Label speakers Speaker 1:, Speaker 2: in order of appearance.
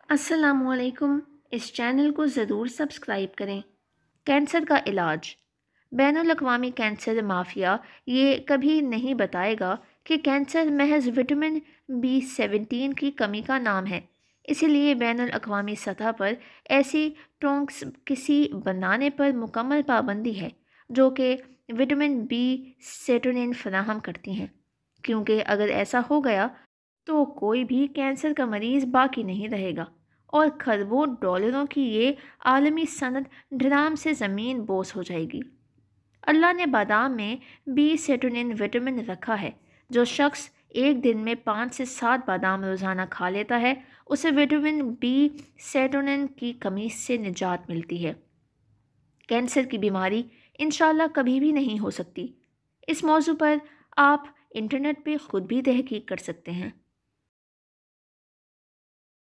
Speaker 1: अस्सलामुअलैकुम। इस चैनल को ज़रूर सब्सक्राइब करें। कैंसर का इलाज। बैनुल-अक़वामी कैंसर माफिया ये कभी नहीं बताएगा कि कैंसर महज विटामिन B17 की कमी का नाम है। इसीलिए बैनुल-अक़वामी सतह पर ऐसी टोंक्स किसी बनाने पर मुकम्मल पाबंदी है जो कि विटामिन बी सेरोटोनिन फराहम करती हैं, क्योंकि अगर ऐसा हो गया तो कोई भी कैंसर का मरीज़ बाकी नहीं रहेगा और खरबों डॉलरों की ये आलमी सनद ड्राम से ज़मीन बोस हो जाएगी। अल्लाह ने बादाम में बी सेरोटोनिन विटामिन रखा है। जो शख्स एक दिन में 5 से 7 बादाम रोज़ाना खा लेता है उसे विटामिन बी सेरोटोनिन की कमी से निजात मिलती है। कैंसर की बीमारी इंशाल्लाह कभी भी नहीं हो सकती। इस मौजू पर आप इंटरनेट पे खुद भी तहकीक कर सकते हैं।